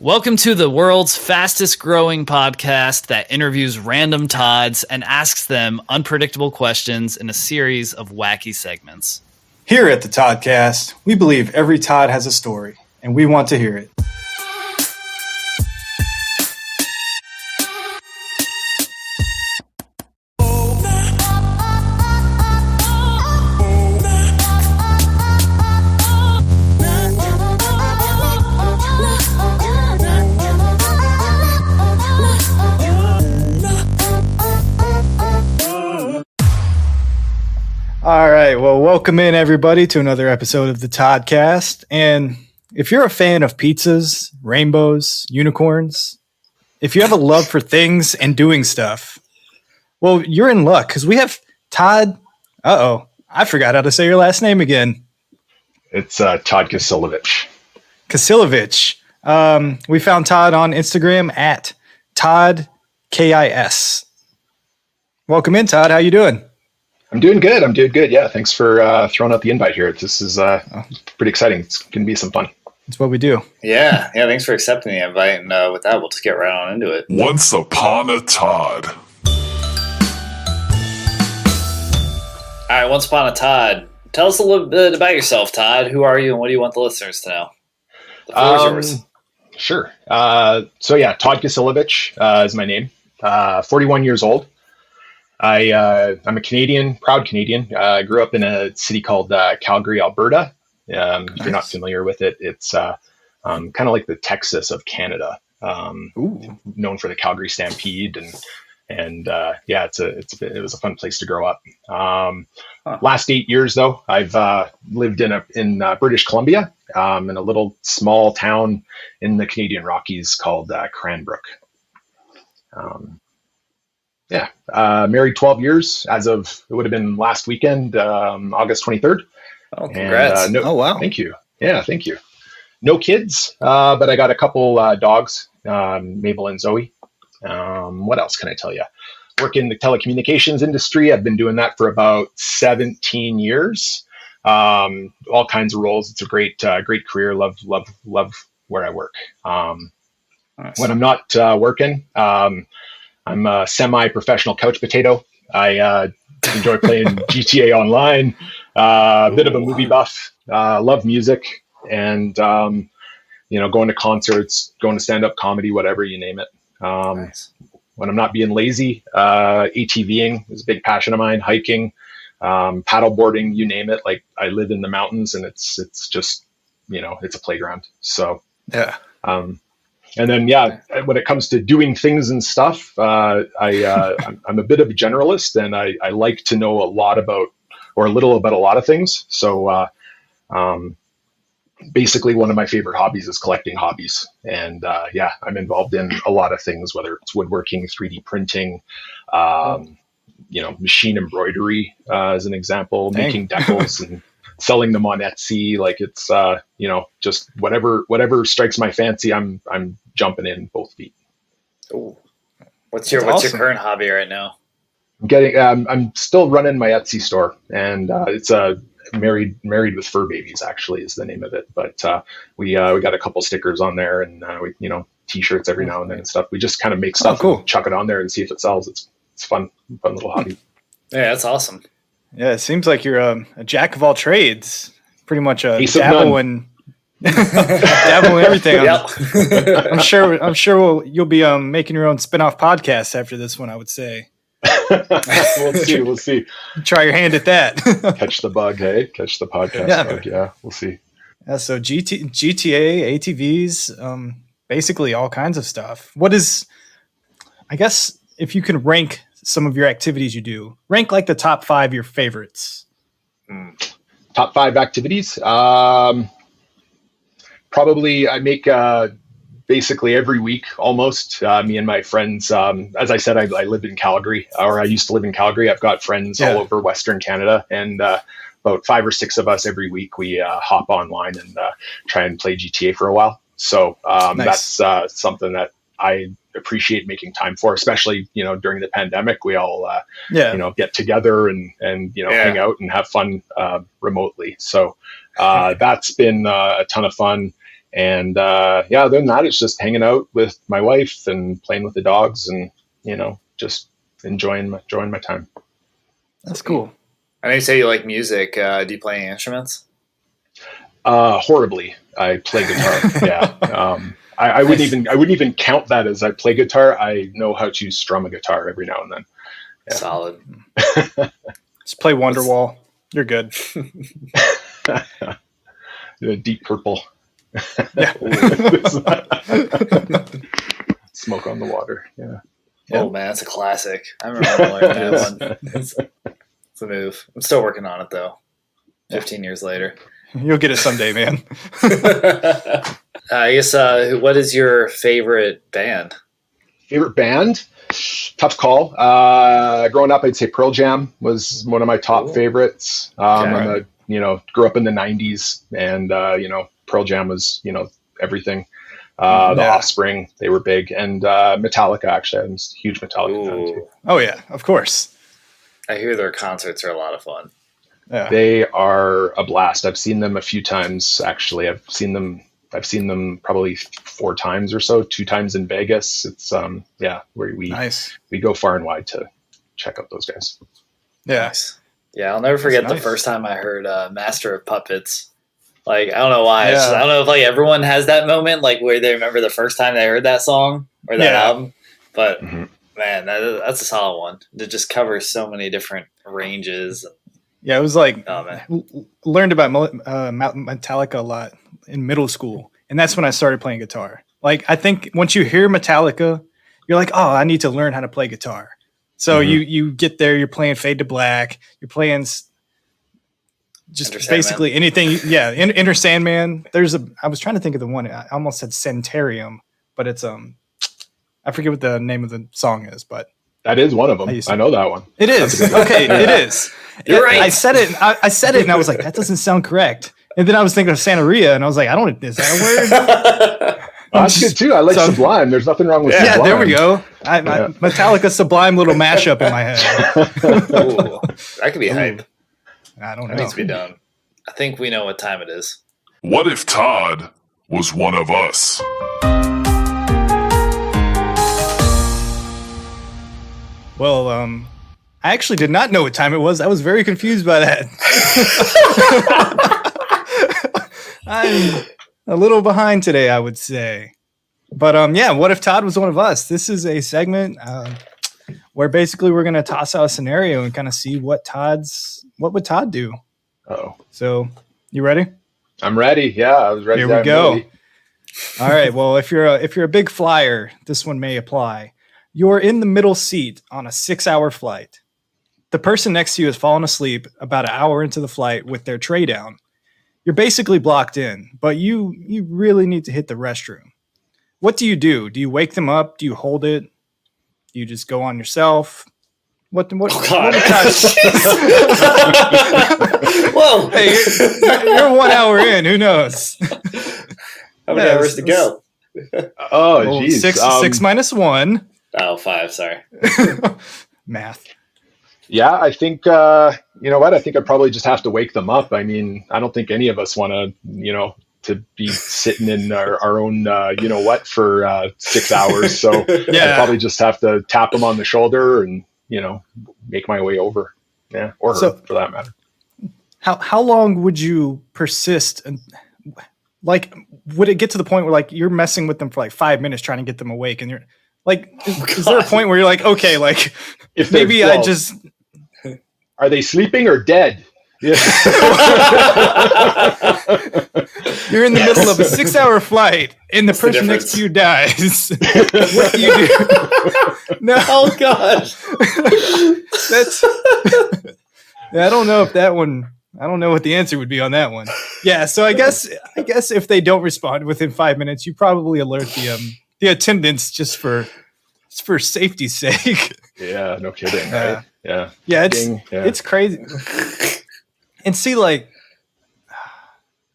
Welcome to the world's fastest growing podcast that interviews random Todds and asks them unpredictable questions in a series of wacky segments. Here at the Toddcast, we believe every Todd has a story, and we want to hear it. All right, well, welcome in everybody to another episode of the Toddcast. And if you're a fan of pizzas, rainbows, unicorns, if you have a love for things and doing stuff, well, you're in luck because we have Todd. I forgot how to say your last name again. It's Todd Kisilevich. Kisilevich. We found Todd on Instagram at Todd KIS. Welcome in, Todd. How you doing? I'm doing good. Yeah, thanks for throwing out the invite here. This is pretty exciting. It's going to be some fun. That's what we do. Yeah. Thanks for accepting the invite. And with that, we'll just get right on into it. Once upon a Todd. All right, once upon a Todd. Tell us a little bit about yourself, Todd. Who are you and what do you want the listeners to know? The floor is yours. Sure. Todd Kisilevich is my name. 41 years old. I'm a Canadian, proud Canadian. I grew up in a city called Calgary, Alberta. If you're not familiar with it, it's kind of like the Texas of Canada. Known for the Calgary Stampede, and it was a fun place to grow up. Last 8 years though, I've lived in British Columbia, in a little small town in the Canadian Rockies called Cranbrook. Married 12 years as of, it would have been last weekend, August 23rd. Oh, congrats. Oh, wow. Thank you. Yeah, thank you. No kids, but I got a couple dogs, Mabel and Zoe. What else can I tell you? Work in the telecommunications industry. I've been doing that for about 17 years. All kinds of roles. It's a great career. Love where I work. Nice. When I'm not working, I'm a semi-professional couch potato. I enjoy playing GTA Online, a bit of a movie buff, love music, and, going to concerts, going to stand-up comedy, whatever, you name it. Nice. When I'm not being lazy, ATVing is a big passion of mine, hiking, paddleboarding, you name it. Like, I live in the mountains, and it's just, it's a playground. So, yeah. And then, when it comes to doing things and stuff, I'm a bit of a generalist, and I like to know a little about a lot of things. So, basically, one of my favorite hobbies is collecting hobbies. And, I'm involved in a lot of things, whether it's woodworking, 3D printing, machine embroidery, as an example, making decals and selling them on Etsy. Like it's, just whatever strikes my fancy, I'm jumping in both feet. Ooh. What's your current hobby right now? I'm still running my Etsy store, and it's married with fur babies actually is the name of it. But we got a couple stickers on there, and t-shirts every now and then and stuff. We just kind of make stuff, and chuck it on there and see if it sells. It's fun little hobby. Yeah, that's awesome. Yeah, it seems like you're a jack of all trades. Pretty much a Ace of dabble in everything. Yep. I'm sure you'll be making your own spin-off podcast after this one, I would say. We'll see. Try your hand at that. Catch the bug, hey? Catch the podcast bug. Yeah, we'll see. Yeah, so GTA, ATVs, basically all kinds of stuff. What is, I guess, if you can rank some of your activities you do, rank like the top 5 your favorites. Top 5 activities? Probably I make basically every week almost. Me and my friends, as I said, I live in Calgary, or I used to live in Calgary. I've got friends all over Western Canada, and about 5 or 6 of us every week, we hop online and try and play GTA for a while. So nice. That's something that I appreciate making time for, especially, during the pandemic. We all, get together and hang out and have fun remotely. So that's been a ton of fun. And other than that, it's just hanging out with my wife and playing with the dogs, and just enjoying my time. That's cool. I know you say you like music. Do you play any instruments? Horribly. I play guitar. Yeah. I wouldn't even count that as I play guitar. I know how to strum a guitar every now and then. Yeah. Solid. Just play Wonderwall. You're good. Deep Purple. Yeah. Smoke on the Water. Yeah. Oh man, that's a classic. I remember learning that one. It's a move. I'm still working on it though. 15 years later. You'll get it someday, man. I guess. What is your favorite band? Favorite band? Tough call. Growing up, I'd say Pearl Jam was one of my top favorites. I'm grew up in the 90s, and Pearl Jam was everything. The Offspring, they were big, and Metallica. Actually, I'm a huge Metallica fan too. Oh yeah, of course. I hear their concerts are a lot of fun. Yeah. They are a blast. I've seen them a few times. Actually, I've seen them probably 4 times or so. 2 times in Vegas. It's where we go far and wide to check out those guys. Yeah. Nice. Yeah, I'll never forget the first time I heard Master of Puppets. Like, I don't know why. Yeah. I don't know if like everyone has that moment, like where they remember the first time they heard that song or that album. But man, that's a solid one. It just covers so many different ranges. Yeah, it was like man. Learned about Metallica a lot in middle school, and that's when I started playing guitar. Like, I think once you hear Metallica, you're like, oh, I need to learn how to play guitar. So you get there, you're playing Fade to Black, you're playing just basically anything. Yeah, Enter Sandman. I was trying to think of the one. I almost said Centarium, but it's I forget what the name of the song is, but that is one of them. I know that one. It is. Okay, it is. You're right. I said it. I said it, and I was like, that doesn't sound correct. And then I was thinking of Santeria, and I was like, is that a word? That's good too. I like Sublime. There's nothing wrong with Sublime. Yeah, there we go. Metallica Sublime little mashup in my head. Ooh, that could be hype. I don't know. That needs to be done. I think we know what time it is. What if Todd was one of us? Well, I actually did not know what time it was. I was very confused by that. I'm a little behind today, I would say. But what if Todd was one of us? This is a segment where basically we're going to toss out a scenario and kind of see what would Todd do. Oh. So, you ready? I'm ready. Yeah, I was ready. Here we go. All right. Well, if you're a big flyer, this one may apply. You're in the middle seat on a 6-hour flight. The person next to you has fallen asleep about an hour into the flight with their tray down. You're basically blocked in, but you really need to hit the restroom. What do? Do you wake them up? Do you hold it? Do you just go on yourself? What God. Whoa. Hey, you're 1 hour in. Who knows? How many hours to go? Oh, geez. 6 minus 1. Oh, 5. Sorry. Math. Yeah, I think, you know what? I think I'd probably just have to wake them up. I mean, I don't think any of us want to be sitting in our own, for 6 hours. So I'd probably just have to tap them on the shoulder and, make my way over. Yeah. Or her, for that matter. How long would you persist? And like, would it get to the point where like you're messing with them for like 5 minutes trying to get them awake, and you're like, is there a point where you're like, okay, like if maybe I just are they sleeping or dead? Yeah. You're in the middle of a 6-hour flight and the person next to you dies. What do you do? No. Oh gosh. I don't know if that one. I don't know what the answer would be on that one. Yeah, so I guess if they don't respond within 5 minutes, you probably alert the attendants just for safety's sake. Yeah, no kidding. Right? Yeah. Yeah, it's crazy. And see, like,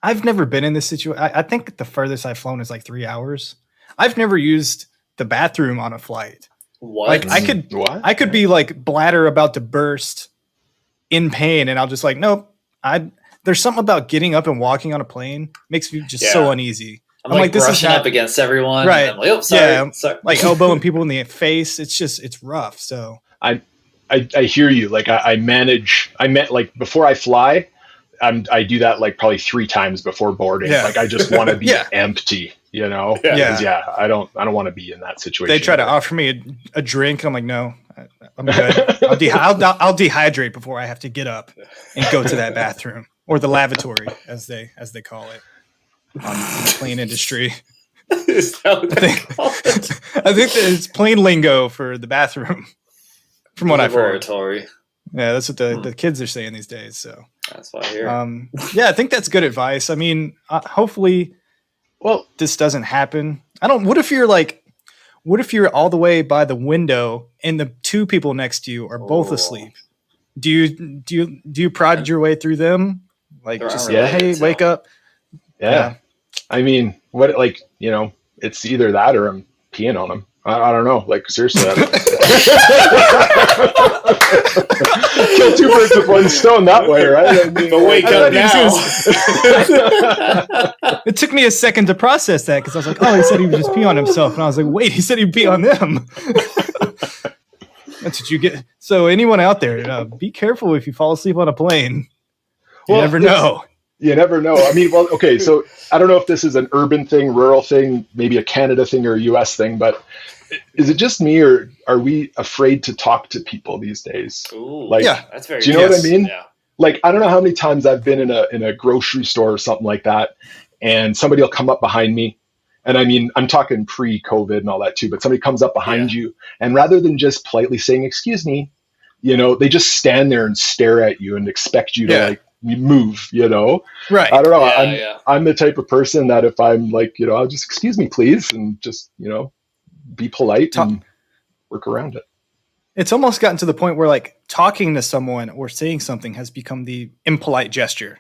I've never been in this situation. I think the furthest I've flown is like 3 hours. I've never used the bathroom on a flight. What? Like, I could be like bladder about to burst in pain, and I'll just like, nope. There's something about getting up and walking on a plane makes me just so uneasy. I'm like this is brushing not up against everyone. right. And I'm like, oh, sorry, sorry. Like elbowing people in the face. It's rough. So I hear you. Like I meant like before I fly, I do that like probably 3 times before boarding. Yeah. Like I just want to be empty, you know? Yeah. I don't want to be in that situation. They try to offer me a drink. And I'm like, no, I'm good. I'll dehydrate before I have to get up and go to that bathroom, or the lavatory as they call it on the plane industry. Is that what they call it? I think that it's plane lingo for the bathroom from what I've heard. Laboratory. Yeah, that's what the kids are saying these days. So That's what I hear. yeah, I think that's good advice. I mean, hopefully, this doesn't happen. What if you're all the way by the window and the 2 people next to you are both asleep? Do you prod your way through them? Like, just hey, wake up. Yeah. I mean, what, like, you know, it's either that or I'm peeing on them. I don't know. Like, seriously. Kill 2 birds with 1 stone that way, right? I mean, but wake up now. It took me a second to process that, because I was like, oh, he said he would just pee on himself. And I was like, wait, he said he'd pee on them. That's what you get. So anyone out there, be careful if you fall asleep on a plane. You never know. You never know. I mean, well, okay, so I don't know if this is an urban thing, rural thing, maybe a Canada thing or a US thing, but is it just me, or are we afraid to talk to people these days? Ooh, like, that's very. Do you know what I mean? Yeah. Like, I don't know how many times I've been in a grocery store or something like that, and somebody will come up behind me. And I mean, I'm talking pre-COVID and all that too, but somebody comes up behind you, and rather than just politely saying, excuse me, you know, they just stand there and stare at you and expect you to like move, you know? Right. I don't know. I'm the type of person that if I'm like, you know, I'll just, excuse me, please, and just, you know, be polite and work around it. It's almost gotten to the point where like talking to someone or saying something has become the impolite gesture.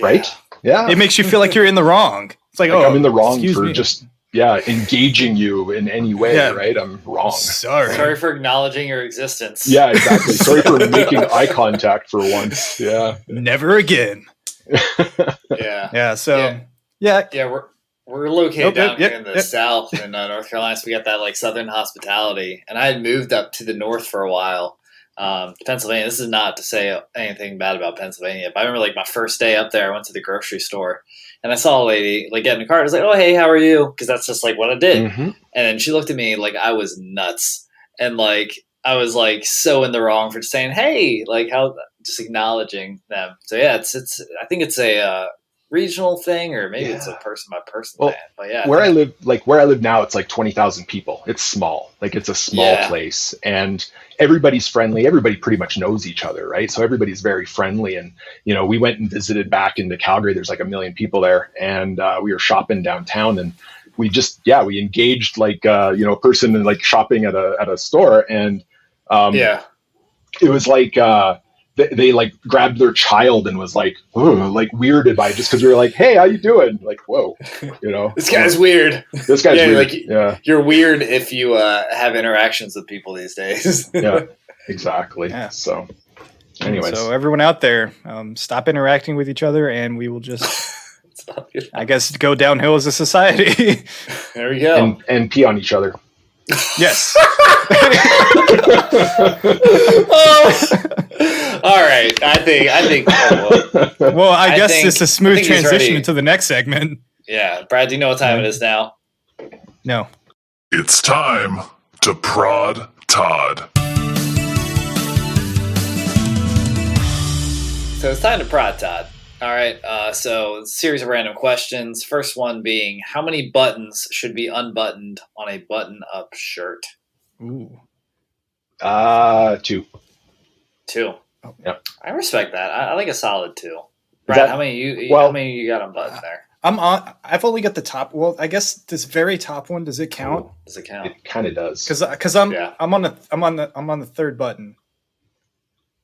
Right? Yeah. It makes you feel like you're in the wrong. It's like, I'm in the wrong for me. Just engaging you in any way, right? I'm wrong. Sorry for acknowledging your existence. Yeah, exactly. Sorry for making eye contact for once. Yeah. Never again. Yeah. So we're located down here in the South in North Carolina, so we got that like Southern hospitality. And I had moved up to the North for a while, Pennsylvania. This is not to say anything bad about Pennsylvania, but I remember like my first day up there, I went to the grocery store. And I saw a lady like get in the car. I was like, "Oh, hey, how are you?" Because that's just like what I did. Mm-hmm. And then she looked at me like I was nuts, and like I was like so in the wrong for just saying, "Hey," like how just acknowledging them. So yeah, it's. I think it's a regional thing, or maybe it's a person by person thing. But yeah, where I live now, it's like 20,000 people. It's small, like it's a small place, and everybody's friendly. Everybody pretty much knows each other, right? So everybody's very friendly. And you know, we went and visited back into Calgary. There's like 1 million people there, and we were shopping downtown, and we just we engaged like a person in like shopping at a store, and it was like. They like grabbed their child and was like, like weirded by it just because we were like, hey, how you doing? Like, whoa, you know, this guy's weird. This guy's weird. Like, you're weird if you have interactions with people these days. Yeah, exactly. Yeah. So, anyways, so everyone out there, stop interacting with each other, and we will just, I guess, go downhill as a society. There we go. And pee on each other. Yes. All right. I think. Well, I guess it's a smooth transition into the next segment. Yeah, Brad, do you know what time it is now? No. It's time to prod Todd. So it's time to prod Todd. All right. So a series of random questions. First one being, how many buttons should be unbuttoned on a button-up shirt? Ooh. 2. 2. Oh, yeah. I respect that. I like a solid 2. Brad, how many you got unbuttoned there? I've only got the top. Well, I guess this very top one. Does it count? Does it count? It kind of does. Because I'm on the third button.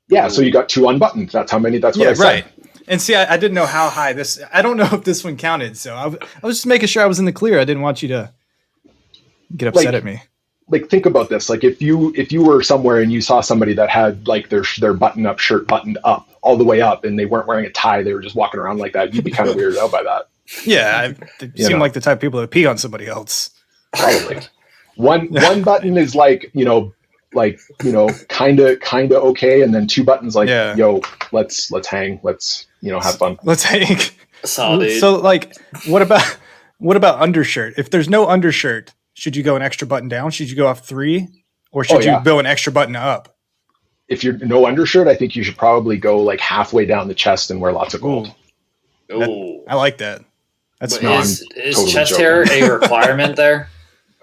Yeah. So you got 2 unbuttoned. That's how many. That's what I said. Right. And see, I didn't know how high this. I don't know if this one counted. So I was just making sure I was in the clear. I didn't want you to get upset at me. Like, think about this. Like, if you were somewhere and you saw somebody that had like their button-up shirt buttoned up all the way up, and they weren't wearing a tie, they were just walking around like that, you'd be kind of weirded out by that. Yeah, they seem like the type of people that pee on somebody else. Probably. One button is like, kind of okay, and then two buttons like, yo, let's hang, let's have fun. Let's hang. Solid. So like, what about undershirt? If there's no undershirt, should you go an extra button down? Should you go off 3, or should you go an extra button up? If you're no undershirt, I think you should probably go like halfway down the chest and wear lots of gold. I like that. That's is totally chest joking. hair a requirement there?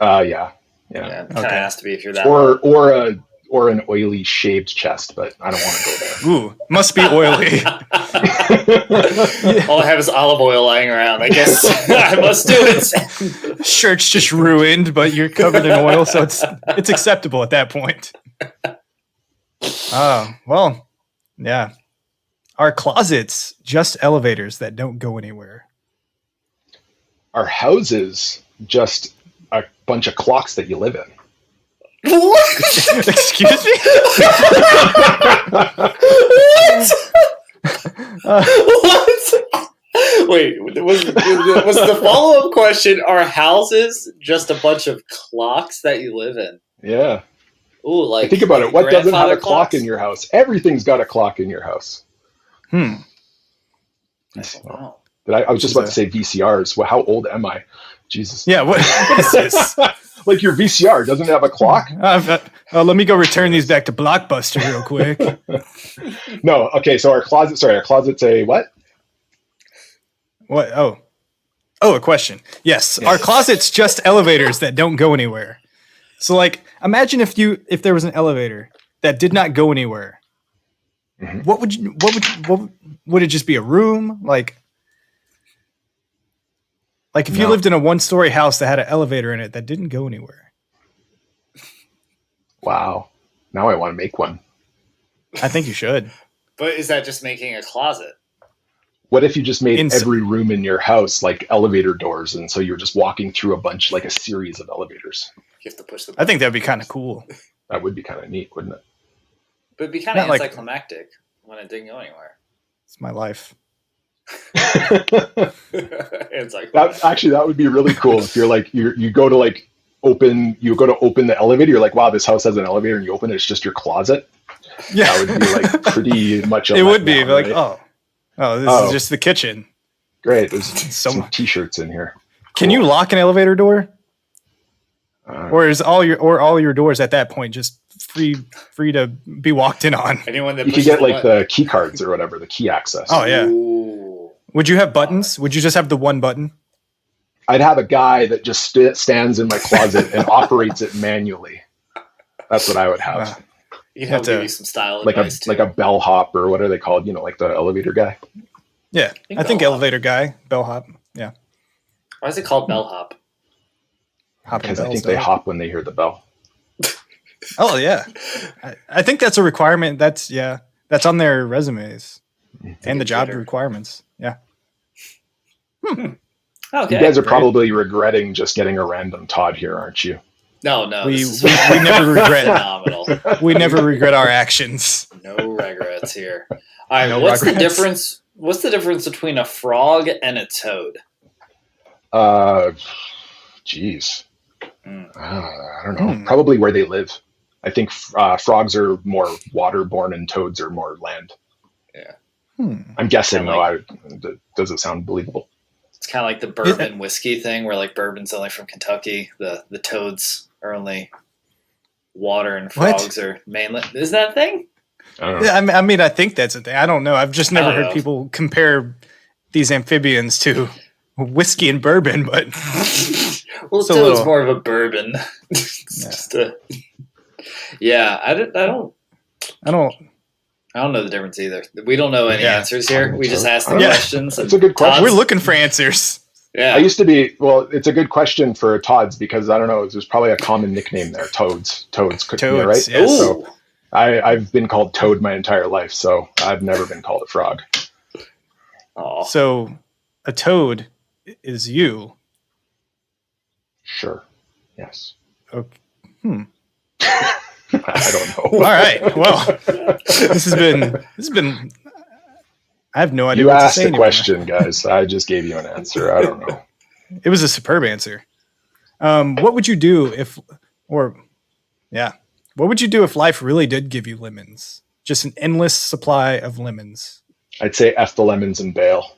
Yeah. Kind of has to be if you're that. Or an oily shaved chest, but I don't want to go there. Ooh, must be oily. All I have is olive oil lying around. I guess I must do it. Shirt's just ruined, but you're covered in oil, so it's acceptable at that point. Oh, well, yeah. Are closets just elevators that don't go anywhere? Are houses just a bunch of clocks that you live in? What? Excuse me? What? Wait, was the follow-up question, are houses just a bunch of clocks that you live in? Yeah. Ooh, like think about it. What doesn't have a clock clocks? in your house? Everything's got a clock in your house. Wow. I was just about to say VCRs. Well, how old am I? Jesus. Yeah, what is this? Like your VCR doesn't have a clock? Let me go return these back to Blockbuster real quick. No. Okay. So our closet's a what? What? Oh, a question. Yes. Are closets just elevators that don't go anywhere? So like, imagine if there was an elevator that did not go anywhere. Mm-hmm. What would it just be a room? Like if you lived in a 1-story house that had an elevator in it that didn't go anywhere. Wow. Now I want to make one. I think you should. But is that just making a closet? What if you just made every room in your house like elevator doors, and so you're just walking through a bunch, like a series of elevators? You have to push the button. I think that'd be kind of cool. That would be kind of neat, wouldn't it? But it'd be kind of anticlimactic when it didn't go anywhere. It's my life. It's like that would be really cool if you're like you go to open the elevator, you're like, wow, this house has an elevator, and you open it, it's just your closet. Yeah, that would be like pretty much it would be like, right? this is just the kitchen. Great, there's some t-shirts in here. Can you lock an elevator door? Or is all your doors at that point just free to be walked in on? Anyone that you could get like the key cards or whatever, the key access. Oh yeah. Ooh. Would you have buttons? Would you just have the one button? I'd have a guy that just stands in my closet and operates it manually. That's what I would have. You'd have to give you some style like advice like a bellhop, or what are they called? Like the elevator guy. Yeah, I think elevator guy, bellhop. Yeah. Why is it called bellhop? Because I think they hop when they hear the bell. Oh yeah, I think that's a requirement. That's on their resumes and the job requirements. Yeah. Okay. You guys are probably regretting just getting a random Todd here, aren't you? No. We never regret. Phenomenal. We never regret our actions. No regrets here. All right. What's the difference? What's the difference between a frog and a toad? Geez. I don't know. Probably where they live. I think frogs are more waterborne and toads are more land. Yeah. I'm guessing, though. Does it sound believable? It's kind of like the bourbon whiskey thing, where like bourbon's only from Kentucky. The toads are only water, and frogs are mainland. Is that a thing? I don't know. Yeah, I mean, I think that's a thing. I don't know. I've just never heard people compare these amphibians to whiskey and bourbon, but well, toad's more of a bourbon. I don't know the difference either. We don't know any answers here. We just ask the questions. It's a good question. We're looking for answers. Yeah. I used to be, it's a good question for Todd's because I don't know, there's probably a common nickname there. Toads, right? Yes. So I've been called Toad my entire life, so I've never been called a frog. Oh. So a toad is you. Sure. Yes. Okay. I don't know. All right. Well, this has been I have no idea You what to asked say the anymore. question, guys. I just gave you an answer. I don't know. It was a superb answer. What would you do if life really did give you lemons? Just an endless supply of lemons. I'd say F the lemons and bail.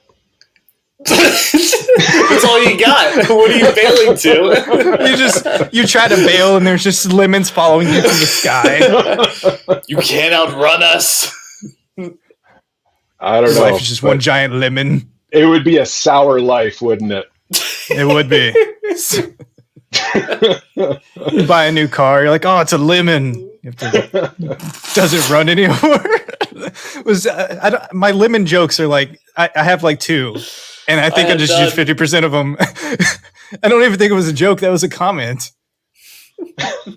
That's all you got. What are you bailing to? You try to bail and there's just lemons following you through the sky. You can't outrun us. I don't know. Life is just one giant lemon. It would be a sour life, wouldn't it? It would be. You buy a new car, you're like, oh, it's a lemon. You have to, doesn't run anymore. My lemon jokes are like, I have like 2, and I think I just used 50% of them. I don't even think it was a joke. That was a comment. It's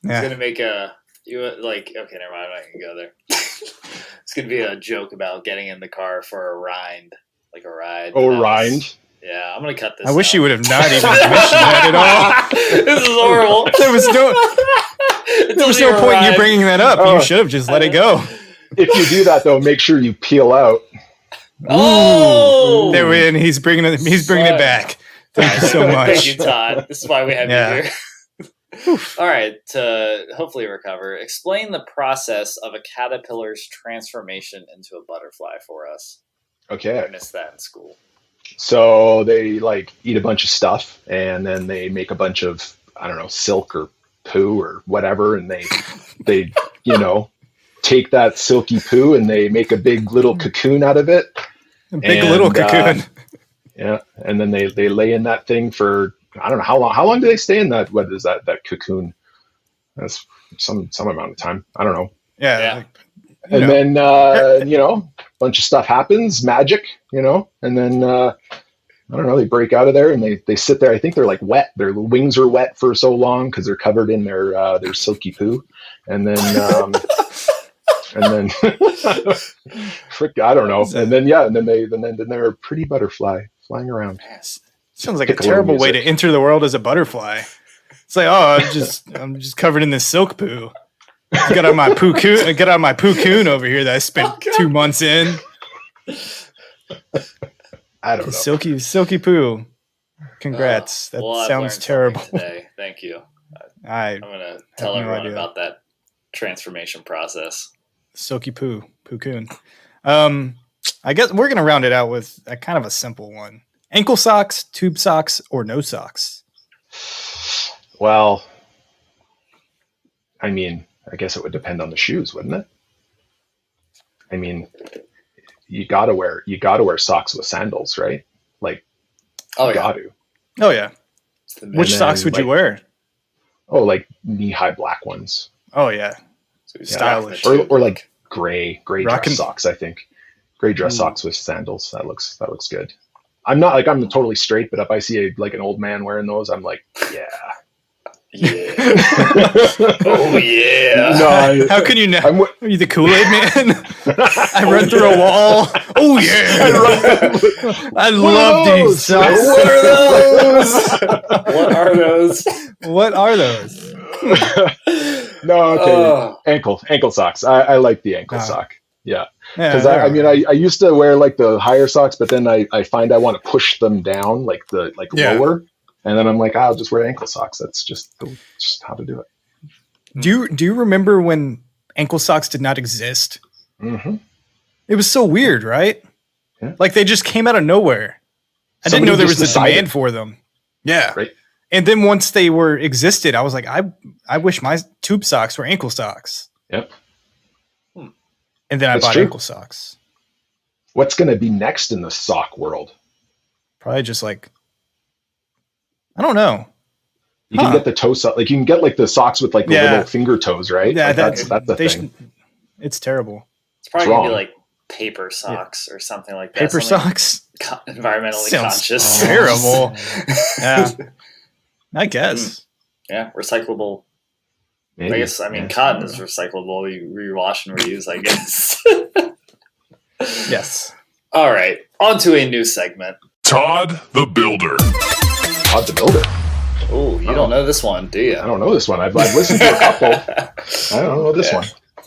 gonna make okay, never mind. I can go there. It's gonna be a joke about getting in the car for a ride. Oh, rind. Yeah, I'm gonna cut this. I wish out. you would have not even mentioned that at all. This is horrible. There was no point in you bringing that up. You should have just let it go. If you do that, though, make sure you peel out. Oh, there we go. He's bringing it. He's bringing it back. Thank you so much. Thank you, Todd. This is why we have you here. All right, to hopefully recover, explain the process of a caterpillar's transformation into a butterfly for us. Okay. I missed that in school. So they eat a bunch of stuff, and then they make a bunch of, I don't know, silk or poo or whatever, and they take that silky poo and they make a big little cocoon out of it. A big little cocoon. Yeah, and then they lay in that thing for, I don't know how long. How long do they stay in that? What is that cocoon? That's some amount of time. I don't know. Yeah. And then a bunch of stuff happens, magic, and then I don't know, they break out of there and they sit there. I think they're wet. Their wings are wet for so long because they're covered in their silky poo, and then I don't know. And then they're a pretty butterfly flying around. Sounds like a terrible way to enter the world as a butterfly. It's like, I'm just covered in this silk poo. Get on my poo-coon over here that I spent 2 months in. I don't know. Silky poo. Congrats. That sounds terrible. Today. Thank you. I'm gonna tell everyone about that transformation process. Silky poo-coon. I guess we're gonna round it out with a kind of a simple one. Ankle socks, tube socks, or no socks? Well, I mean, I guess it would depend on the shoes, wouldn't it? I mean, you gotta wear socks with sandals, right? Gotta. Oh yeah. Which socks would you wear? Oh, knee-high black ones. Oh yeah. Stylish. Or gray dress socks. I think gray dress socks with sandals. That looks good. I'm not I'm totally straight, but if I see an old man wearing those, I'm like, yeah. Yeah. Oh yeah. No, how can you know? Are you the Kool-Aid man? I run through a wall. Oh yeah. I love these socks. What are those? What are those? No, okay. Ankle socks. I like the ankle sock. Yeah. Because I used to wear the higher socks, but then I find I want to push them down lower. And then I'm like, I'll just wear ankle socks. That's just how to do it. Do you remember when ankle socks did not exist? Mm-hmm. It was so weird, right? Yeah. They just came out of nowhere. I didn't know there was a demand for them. Yeah. Right. And then once they existed, I was like, I wish my tube socks were ankle socks. Yep. And then I bought ankle socks. What's going to be next in the sock world? Probably just I don't know. You can get the toe sock, you can get the socks with the little finger toes, right? Yeah, that's the thing. It's terrible. It's probably gonna be paper socks or something like that. Paper socks? Environmentally Sounds conscious. Terrible. Yeah. I guess. Yeah, recyclable. Maybe. I guess cotton is recyclable. You rewash and reuse, I guess. Yes. All right. On to a new segment. Todd the Builder. Todd the Builder. Oh, you don't know this one, do you? I don't know this one. I've listened to a couple. I don't know this one.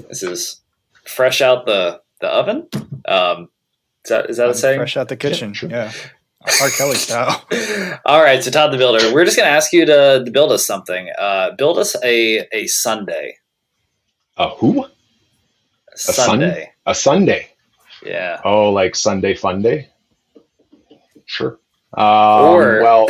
This is fresh out the oven. Is that a saying? Fresh out the kitchen. Yeah. R. Kelly style. All right, so Todd the Builder, we're just going to ask you to build us something. Build us a sundae. A who? Sundae. A Sunday. Yeah. Oh, like Sunday Fun Day? Sure. Or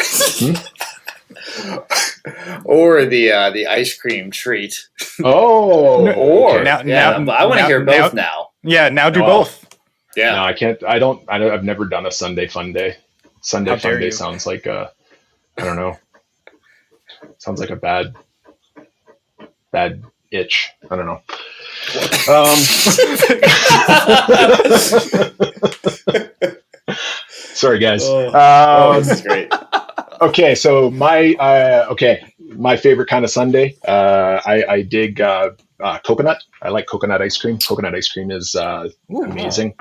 or the ice cream treat. Oh. Or okay. now I want to hear both now. Yeah, now do both. Yeah. No, I can't. I've never done a Sunday Fun Day. Sunday Fun Day sounds like I don't know. Sounds like a bad itch. I don't know. Sorry, guys. This is great. Okay, so my favorite kind of sundae. I dig coconut. I like coconut ice cream. Coconut ice cream is amazing.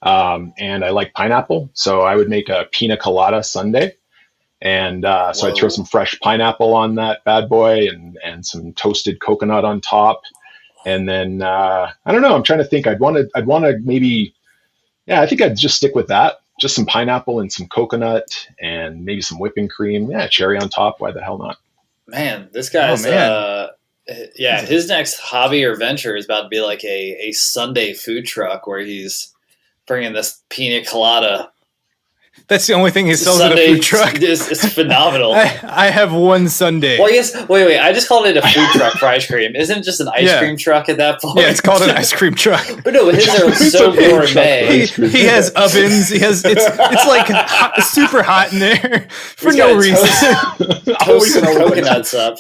And I like pineapple, so I would make a pina colada sundae. And so I'd throw some fresh pineapple on that bad boy and some toasted coconut on top. And then I don't know. I'm trying to think. I'd want to maybe. Yeah, I think I'd just stick with that. Just some pineapple and some coconut and maybe some whipping cream. Yeah, cherry on top. Why the hell not? Man, this guy's his next hobby or venture is about to be like a Sunday food truck where he's bringing this pina colada. That's the only thing he sells at a food truck. It's phenomenal. I have one Sunday. Well, yes. Wait. I just called it a food truck for ice cream. Isn't it just an ice cream truck at that point? Yeah, it's called an ice cream truck. But no, his are so gourmet. He has ovens. It's like super hot in there for no reason. Toasting coconuts up.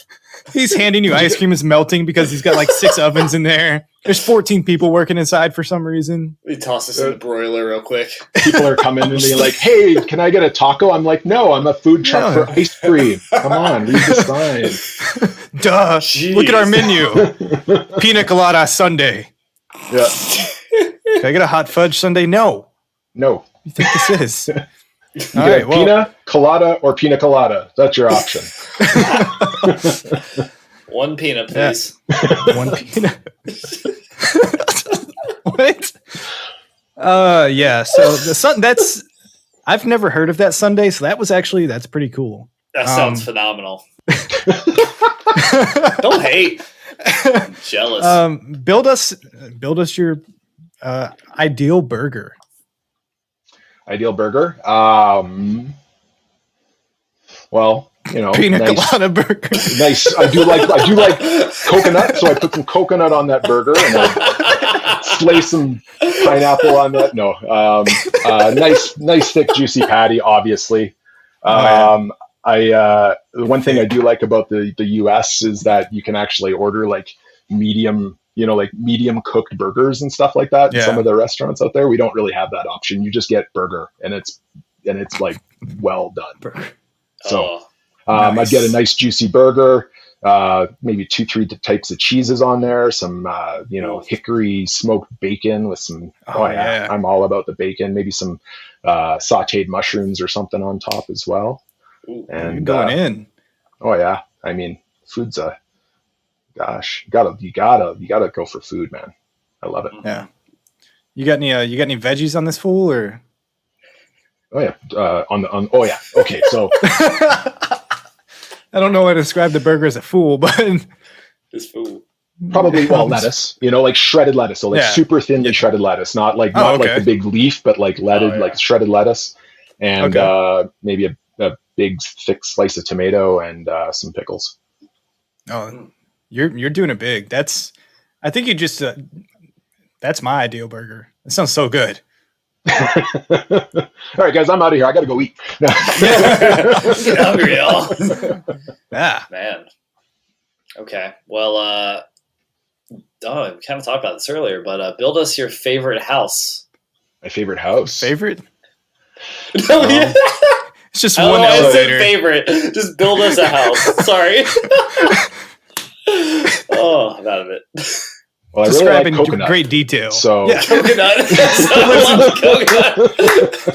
He's handing you ice cream is melting because he's got like 6 ovens in there. There's 14 people working inside for some reason. We toss this in the broiler real quick. People are coming and they're like, "Hey, can I get a taco?" I'm like, "No, I'm a food truck for ice cream. Come on, read the sign." Duh. Jeez. Look at our menu. Pina colada sundae. Yeah. Can I get a hot fudge sundae? No. No. You think this is? You get pina colada or pina colada. That's your option. One peanut, please. Yeah. One peanut. What? Yeah. So that's I've never heard of that Sunday. So that's pretty cool. That sounds phenomenal. Don't hate. I'm jealous. Build us your ideal burger. Ideal burger. Well, pina colada burger. Nice. I do like coconut, so I put some coconut on that burger and I slay some pineapple on that. No, nice thick juicy patty. Obviously, the one thing I do like about the U.S. is that you can actually order like medium cooked burgers and stuff like that. Yeah. In some of the restaurants out there, we don't really have that option. You just get burger and it's like well done. So nice. I'd get a nice juicy burger, maybe 2-3 types of cheeses on there, some hickory smoked bacon with some. I'm all about the bacon. Maybe some sautéed mushrooms or something on top as well. Ooh, and you're going in. Oh yeah, I mean, food's gosh, you gotta go for food, man. I love it. Yeah. You got any veggies on this fool or? Oh yeah. Oh yeah. Okay. So I don't know how to describe the burger as a fool, but this fool. Probably lettuce, like shredded lettuce. So like super thinly shredded lettuce, not like the big leaf, but like like shredded lettuce and maybe a big thick slice of tomato and some pickles. Oh, you're doing it big. I think you just that's my ideal burger. It sounds so good. All right, guys, I'm out of here. I got to go eat. Get hungry, y'all. Yeah, man. Okay, well, we kind of talked about this earlier, but build us your favorite house. My favorite house. Favorite? It's just one elevator. Favorite. Just build us a house. Sorry. I'm out of it. Well, I describe really like coconut. Great detail. So yeah, coconut. I love coconut.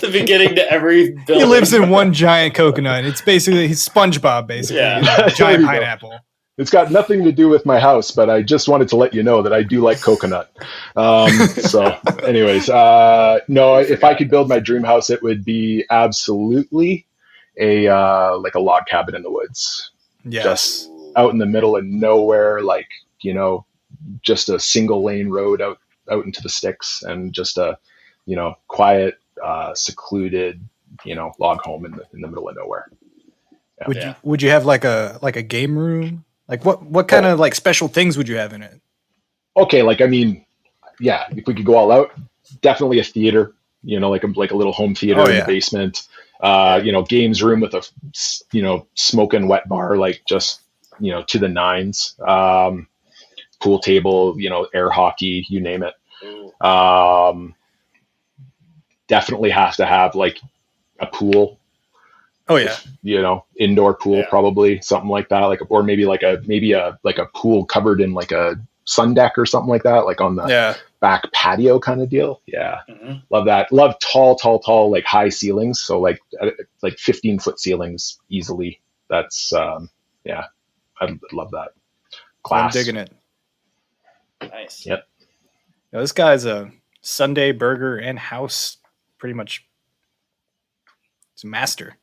The beginning to every building. He lives in one giant coconut. It's basically he's SpongeBob, basically. Yeah. Giant pineapple. It's got nothing to do with my house, but I just wanted to let you know that I do like coconut. So anyways, no, if I could build my dream house, it would be absolutely like a log cabin in the woods. Yes. Just out in the middle of nowhere, like, just a single lane road out into the sticks, and just a, quiet, secluded, log home in the middle of nowhere. Yeah. Would you have like a game room? Like what kind of like special things would you have in it? Okay. If we could go all out, definitely a theater, like a little home theater in the basement, games room with a, smoking wet bar, like just, to the nines, pool table, air hockey, you name it. Definitely have to have like a pool. Oh yeah. Indoor pool, probably something like that. Or maybe a pool covered in like a sun deck or something like that, like on the back patio kind of deal. Yeah. Mm-hmm. Love that. Love tall, like high ceilings. So like 15-foot ceilings easily. That's, I'd love that. Class. I'm digging it. Nice. Yep. Now, this guy's a Sunday burger and house, pretty much. It's a master.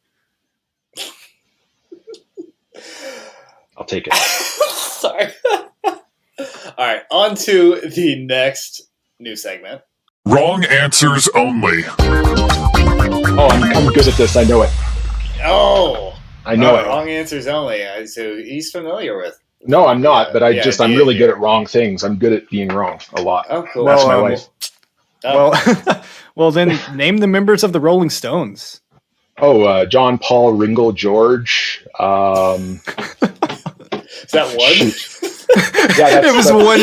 I'll take it. Sorry. All right, on to the next new segment. Wrong answers only. Oh, I'm good at this. I know it. Oh, I know it. Wrong answers only. So he's familiar with. No, I'm not. But I'm really good at wrong things. I'm good at being wrong a lot. Oh, cool. That's my wife. Well, then name the members of the Rolling Stones. Oh, John, Paul, Ringo, George. Is that one? Yeah, it was one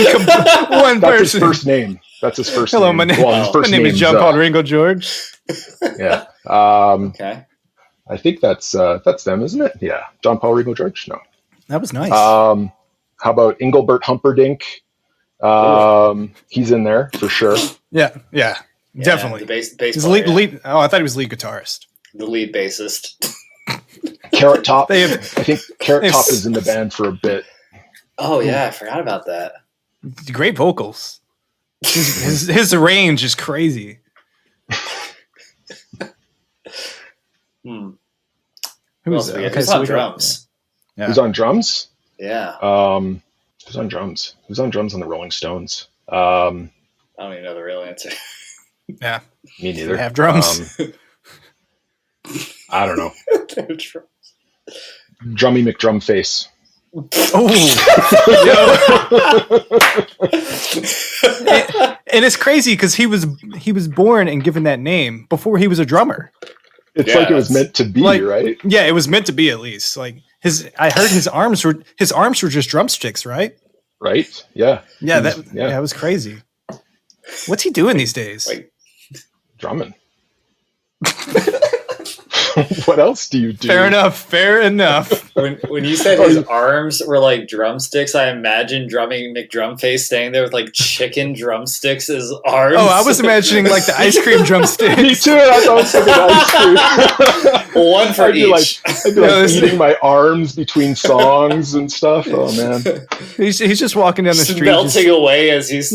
that's person. His first name. That's his first Hello, name. My name is John Paul Ringo George. Yeah. Okay. I think that's them, isn't it? Yeah. John Paul Ringo George. No. That was nice. How about Engelbert Humperdinck? He's in there for sure. Yeah, definitely. The bass He's player. lead. Oh, I thought he was lead guitarist. The lead bassist. Carrot Top. I think Carrot Top is in the band for a bit. Oh yeah, I forgot about that. Great vocals. His range is crazy. Who's on drums? Yeah. Who's on drums? Yeah. Who's on drums? Who's on drums on the Rolling Stones? I don't even know the real answer. Yeah. Me neither. They have drums. I don't know. Drummy McDrumface. Oh. And it's crazy because he was born and given that name before he was a drummer. It's like it was meant to be, right? Yeah, it was meant to be at least. Like I heard his arms were just drumsticks, right? Right. Yeah. Yeah, that was crazy. What's he doing these days? Like drumming. What else do you do? Fair enough. When you said his arms were like drumsticks, I imagine drumming McDrumface standing there with like chicken drumsticks as arms. Oh, I was imagining like the ice cream drumsticks. Me too. I thought it was ice cream. One for each. I'd be like eating my arms between songs and stuff. Oh man, he's just walking down the street, melting away as he's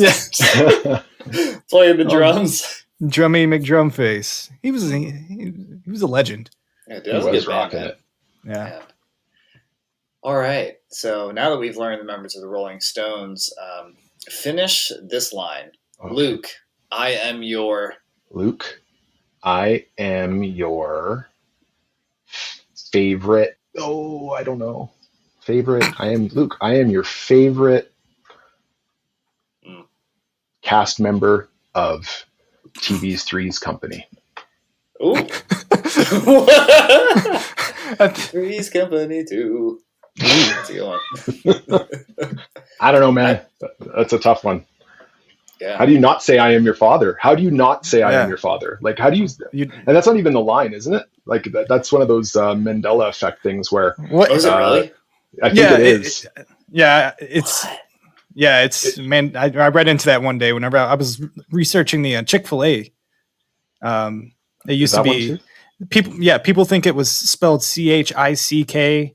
playing the drums. Drummy McDrumface. He was a legend. Yeah, he was rocking it. Yeah. All right. So now that we've learned the members of the Rolling Stones, finish this line. Okay. Luke, I am your favorite. Oh, I don't know. Favorite. I am Luke. I am your favorite cast member of TV's Three's Company. Ooh. Three's Company too. That's a good one. I don't know, man. That's a tough one. Yeah. How do you not say I am your father? How do you not say I am your father? Like, how do you and that's not even the line, isn't it? Like that's one of those Mandela effect things where is it really? I think it is. It's man. I read into that one day whenever I was researching the Chick-fil-A. It used to be people. Yeah, people think it was spelled CHICKF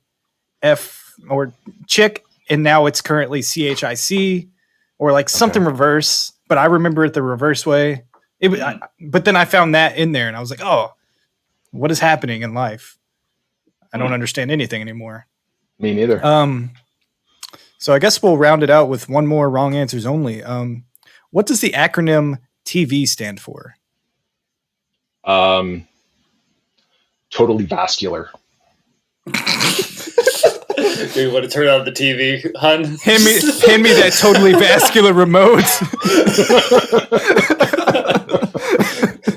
or chick and now it's currently CHIC or like something reverse. But I remember it the reverse way. But then I found that in there, and I was like, oh, what is happening in life? I don't understand anything anymore. Me neither. So I guess we'll round it out with one more wrong answers only. What does the acronym TV stand for? Totally vascular. Do you want to turn on the TV, hun? Hand me that totally vascular remote.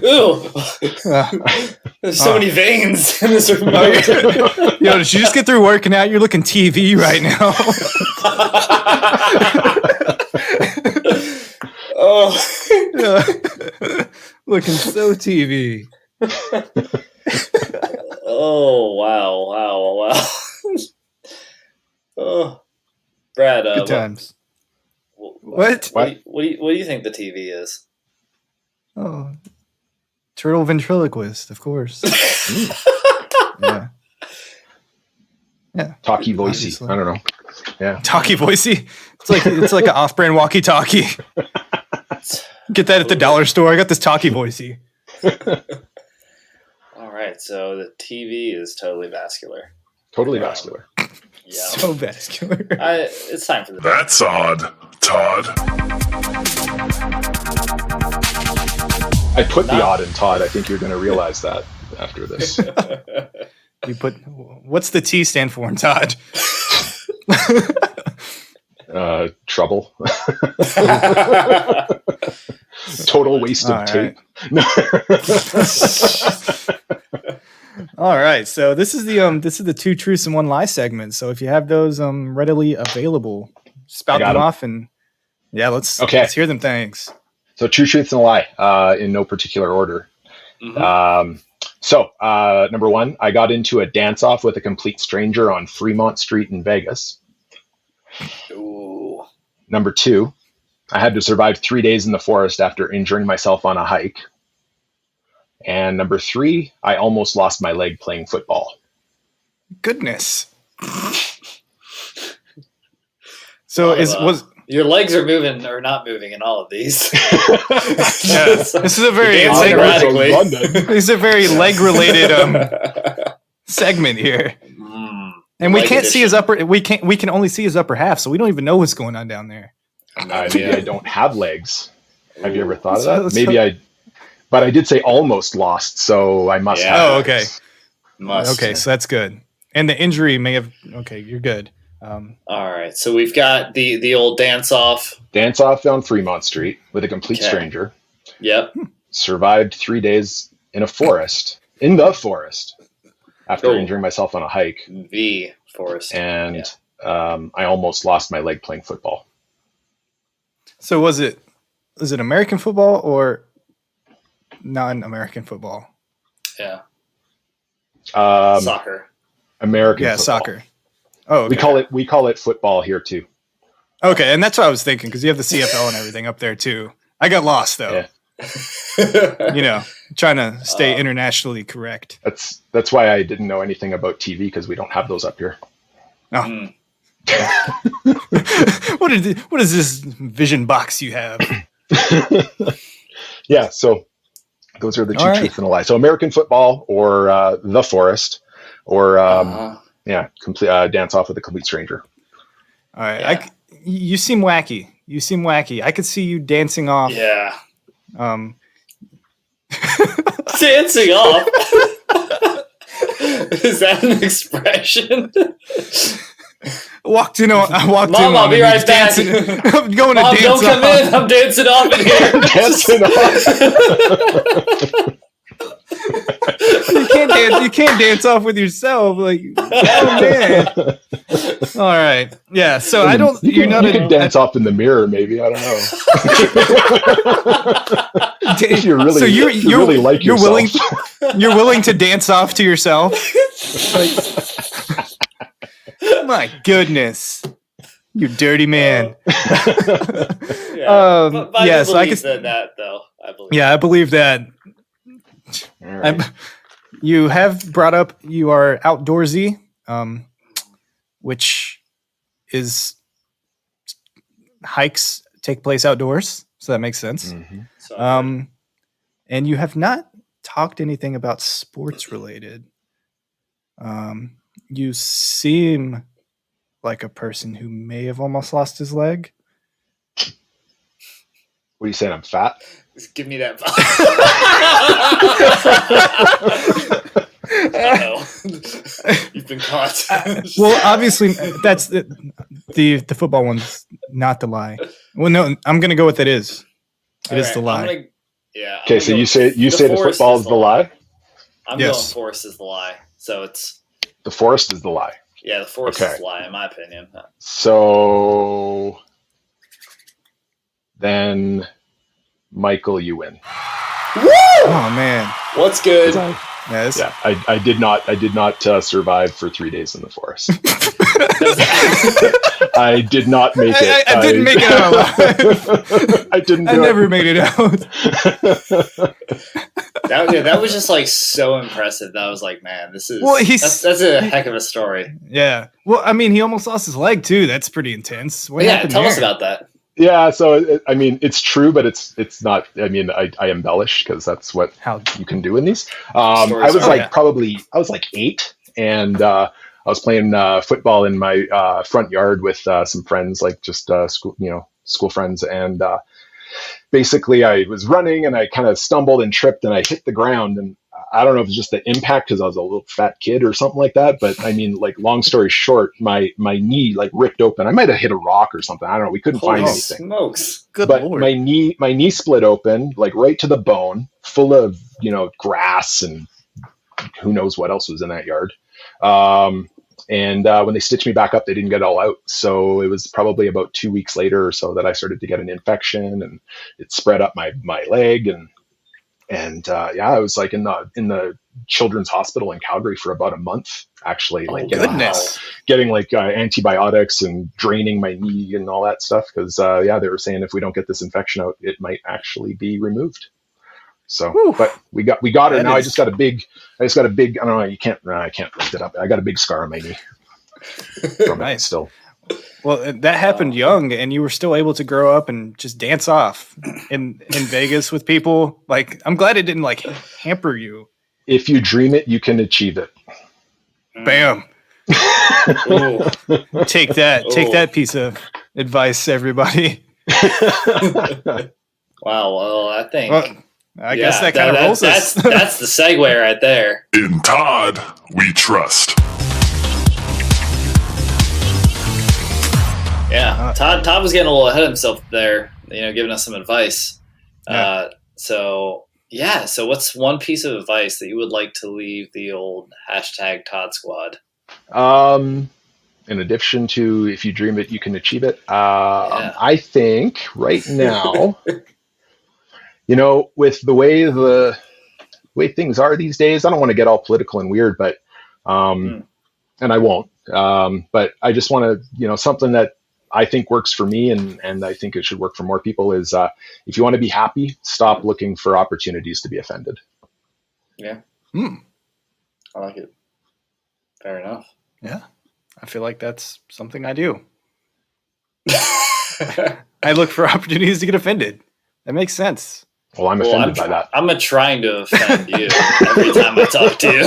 Ooh. There's so many veins in this remote. Yo, did you just get through working out? You're looking TV right now. Oh. Looking so TV. Oh, wow. Oh, Brad. Good times. What do you think the TV is? Oh, turtle ventriloquist, of course. Yeah. Talkie voicey. I don't know. Yeah. Talkie voicey. It's like an off-brand walkie-talkie. Get that at the dollar store. I got this talkie voicey. All right, so the TV is totally vascular. Totally vascular. Yeah. So vascular. It's time for the. That's odd, Todd. I put the odd in Todd. I think you're going to realize that after this. You put what's the T stand for in Todd? Trouble. Total waste of tape. All right, so this is the 2 truths and 1 lie segment. So if you have those readily available, spout them off, and let's hear them. Thanks. So 2 truths and a lie, in no particular order. Mm-hmm. So number 1, I got into a dance-off with a complete stranger on Fremont Street in Vegas. Ooh. Number 2, I had to survive 3 days in the forest after injuring myself on a hike. And number 3, I almost lost my leg playing football. Goodness. So was your legs are moving or not moving in all of these? This is a very leg-related segment here. And we can't see his upper. We can only see his upper half, so we don't even know what's going on down there. Maybe I don't have legs. Have you ever thought of that? But I did say almost lost, so I must have. Oh, okay. Must. Okay, so that's good. And the injury may have. Okay, you're good. All right, so we've got the old dance off on Fremont Street with a complete stranger. Yep. Survived 3 days in the forest after injuring myself on a hike. The forest. And I almost lost my leg playing football. So was it American football or non-American football? Yeah. Soccer. American football. Soccer. Oh, okay. We call it football here too. Okay, and that's what I was thinking because you have the CFL and everything up there too. I got lost though. Yeah. Trying to stay internationally correct. That's why I didn't know anything about TV because we don't have those up here. Oh. What is this vision box you have? Yeah, so those are the 2 truths and a lie. So American football or the forest or complete dance off with a complete stranger. All right. Yeah. You seem wacky. I could see you dancing off. Yeah. Dancing off? Is that an expression? I walked in. Mom, I'll be right back. I'm going to Mom, dance don't come off. in. I'm dancing off in here. Dancing off. You can't dance off with yourself. Like, oh man. All right. Yeah. So I don't. You can dance off in the mirror, maybe. I don't know. If you really, you really like yourself. You're willing to dance off to yourself. My goodness, you dirty man. Yes, I can say that though. I believe. Yeah, I believe that. Right. You have brought up you are outdoorsy, which is hikes take place outdoors, so that makes sense. Mm-hmm. And you have not talked anything about sports related. You seem like a person who may have almost lost his leg. What are you saying? I'm fat? Just give me that. You've been caught. Well, obviously, that's the football one's not the lie. Well, no, I'm going to go with it is. It is the lie. Okay, so you say the football is the lie? I'm going forest is the lie. So it's the forest is the lie. Yeah, the forest is the lie, in my opinion. So then, Michael, you win. Woo! Oh man, what's good? I did not survive for 3 days in the forest. I did not make it. I didn't make it out alive. I never made it out. That was just like so impressive. That I was like, man, this is that's a heck of a story. Yeah. Well, I mean, he almost lost his leg too. That's pretty intense. What happened tell there? us about that. Yeah, so I mean, it's true, but it's not. I mean, I embellish because that's what you can do in these. I was like 8, and I was playing football in my front yard with some friends, like just school friends, and basically I was running and I kind of stumbled and tripped and I hit the ground, and I don't know if it's just the impact because I was a little fat kid or something like that. But I mean, like, long story short, my knee like ripped open. I might have hit a rock or something. I don't know. We couldn't find anything. Smokes. Good Lord. My knee split open, like right to the bone, full of, grass and who knows what else was in that yard. And when they stitched me back up, they didn't get it all out. So it was probably about 2 weeks later or so that I started to get an infection, and it spread up my leg. And I was like in the children's hospital in Calgary for about a month, actually, getting like antibiotics and draining my knee and all that stuff. Cause they were saying if we don't get this infection out, it might actually be removed. So, but we got it now. I just got a big, I don't know. I can't lift it up. I got a big scar on my knee. Nice. Still. Well, that happened young, and you were still able to grow up and just dance off in Vegas with people. Like, I'm glad it didn't like hamper you. If you dream it, you can achieve it. Bam. Take that piece of advice, everybody. Wow. Well, I think. Well, I guess that kind of rolls us. That's the segue right there. In Todd, we trust. Yeah, Todd was getting a little ahead of himself there, giving us some advice. Yeah. So what's one piece of advice that you would like to leave the old #Todd Squad? In addition to if you dream it, you can achieve it. I think right now, with the way things are these days, I don't want to get all political and weird, but and I won't. But I just want to, something that I think works for me, and I think it should work for more people, is if you want to be happy, stop looking for opportunities to be offended. Yeah. I like it. Fair enough. Yeah. I feel like that's something I do. I look for opportunities to get offended. That makes sense. Well, I'm offended by that. I'm trying to offend you every time I talk to you.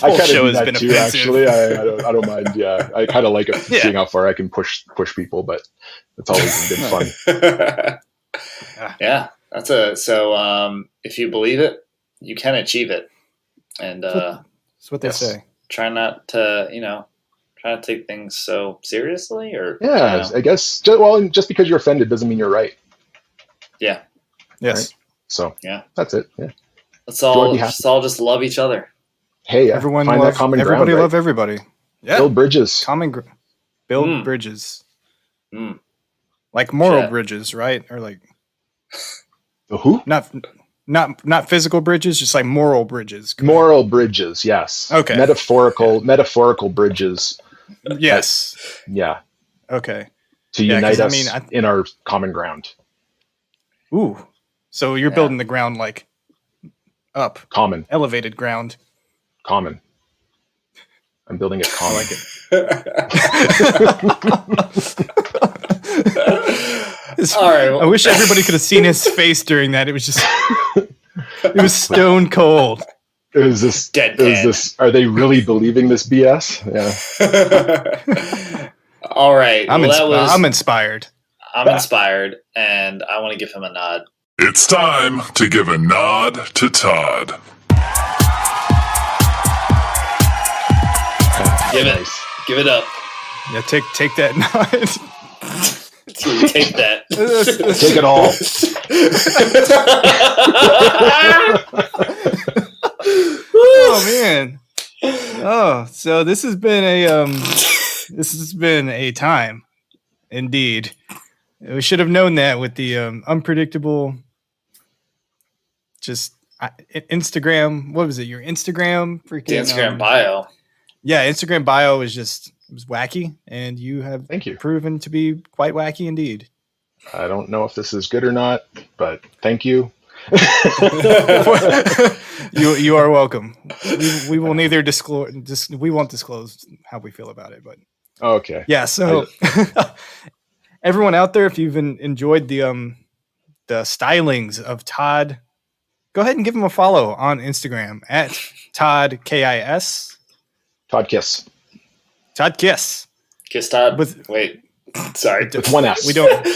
I kind of do that too, actually. I don't mind. Yeah, I kind of like seeing how far I can push people, but it's always been fun. Yeah, so if you believe it, you can achieve it, and that's what they say. Try not to, try to take things so seriously, or I guess. Just because you're offended doesn't mean you're right. Yeah. Yes. Right? So that's it. Yeah. Let's all just love each other. Hey, everyone find that common ground. Everybody love everybody. Yeah. Build bridges. Build bridges. Like moral bridges, right? Or like who? Not physical bridges, just like moral bridges. Moral bridges, yes. Okay. Metaphorical bridges. Yes. Yeah. Okay. To unite us in our common ground. Ooh. So you're building the ground like up. Common. Elevated ground. Common. I'm building it common. I like it. All right. Well, I wish everybody could have seen his face during that. It was just, it was stone cold. Is this? Are they really believing this BS? Yeah. All right. I'm inspired. I'm inspired, and I want to give him a nod. It's time to give a nod to Todd. Give it up. Yeah, take that nod. Take that. Take it all. Oh man. Oh, so this has been a time, indeed. We should have known that with the unpredictable. Just Instagram. What was it? Your Instagram freaking the Instagram bio. Yeah, Instagram bio was wacky, and you have proven to be quite wacky indeed. I don't know if this is good or not, but thank you. You are welcome. We will neither disclose. We won't disclose how we feel about it, but okay. Yeah. So everyone out there, if you've enjoyed the stylings of Todd, go ahead and give him a follow on Instagram at Todd KIS. Todd Kiss. Todd Kiss. Kiss Todd. Wait. Sorry. With one S. We don't.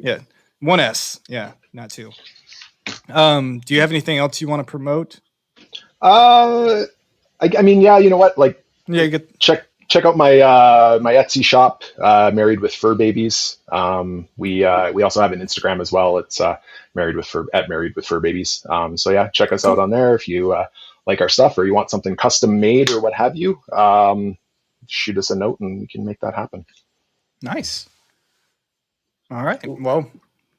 Yeah. One S. Yeah. Not two. Do you have anything else you want to promote? I mean, yeah, you know what? Like, check out my my Etsy shop, Married with Fur Babies. We also have an Instagram as well. It's Married with Fur Babies. So yeah, check us out on there if you like our stuff or you want something custom made or what have you. Shoot us a note and we can make that happen. Nice. All right. Well,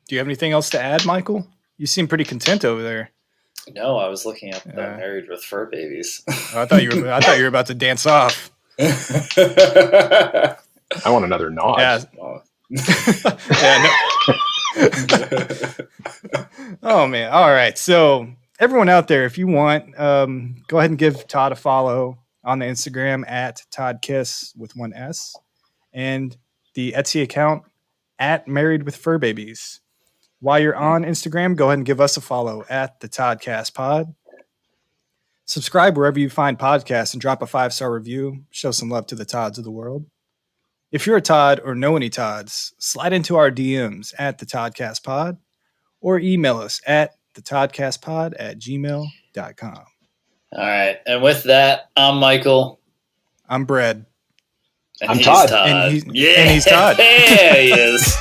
do you have anything else to add, Michael? You seem pretty content over there. No, I was looking at Married with Fur Babies. I thought you were about to dance off. I want another nod. Yeah. Oh man. All right. So everyone out there, if you want, go ahead and give Todd a follow on the Instagram at Todd Kiss with one S, and the Etsy account at Married with Fur Babies. While you're on Instagram, go ahead and give us a follow at the Toddcast Pod. Subscribe wherever you find podcasts and drop a 5-star review. Show some love to the Todds of the world. If you're a Todd or know any Todds, slide into our DMs at the Toddcast Pod or email us at thetodcastpod@gmail.com. All right. And with that, I'm Michael. I'm Brad. And I'm Todd. And he's Todd. Yeah, he is.